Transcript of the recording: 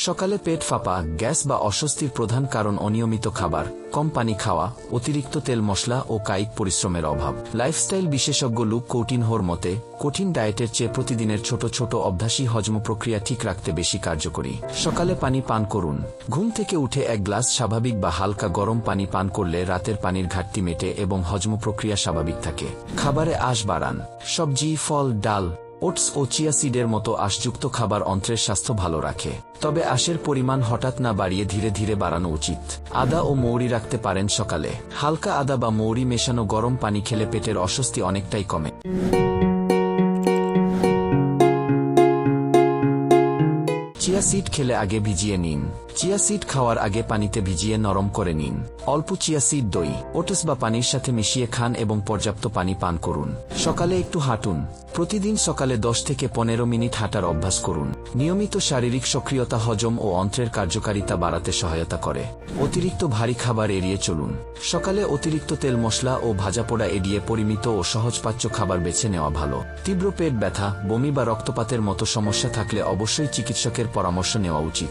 সকালে পেট ফাঁপা, গ্যাস বা অস্বস্তির প্রধান কারণ অনিয়মিত খাবার, কম পানি খাওয়া, অতিরিক্ত তেল মশলা ও কায়িক পরিশ্রমের অভাব। লাইফস্টাইল বিশেষজ্ঞ লুক কৌটিনহোর মতে, কঠিন ডায়েটের চেয়ে প্রতিদিনের ছোট ছোট অভ্যাসই হজম প্রক্রিয়া ঠিক রাখতে বেশি কার্যকরী। সকালে পানি পান করুন। ঘুম থেকে উঠে এক গ্লাস স্বাভাবিক বা হালকা গরম পানি পান করলে রাতের পানির ঘাটতি মেটে এবং হজম প্রক্রিয়া স্বাভাবিক থাকে। খাবারে আঁশ বাড়ান। সবজি, ফল, ডাল, ওটস ও চিয়া সিডের মতো আঁশযুক্ত খাবার অন্ত্রের স্বাস্থ্য ভালো রাখে। তবে আঁশের পরিমাণ হঠাৎ না বাড়িয়ে ধীরে ধীরে বাড়ানো উচিত। আদা ও মৌরি রাখতে পারেন সকালে। হালকা আদা বা মৌরি মেশানো গরম পানি খেলে পেটের অস্বস্তি অনেকটাই কমে। চিয়া সিড খেলে আগে ভিজিয়ে নিন। চিয়া সিড খাওয়ার আগে পানিতে ভিজিয়ে নরম করে নিন। অল্প চিয়া সিড দই, ওটস বা পানির সাথে মিশিয়ে খান এবং পর্যাপ্ত পানি পান করুন। সকালে একটু হাঁটুন। প্রতিদিন সকালে 10 থেকে 15 মিনিট হাঁটার অভ্যাস করুন। নিয়মিত শারীরিক সক্রিয়তা হজম ও অন্ত্রের কার্যকারিতা বাড়াতে সহায়তা করে। অতিরিক্ত ভারী খাবার এড়িয়ে চলুন। সকালে অতিরিক্ত তেল মশলা ও ভাজাপোড়া এড়িয়ে পরিমিত ও সহজপাচ্য খাবার বেছে নেওয়া ভালো। তীব্র পেট ব্যথা, বমি বা রক্তপাতের মতো সমস্যা থাকলে অবশ্যই চিকিৎসকের পরামর্শ নেওয়া উচিত।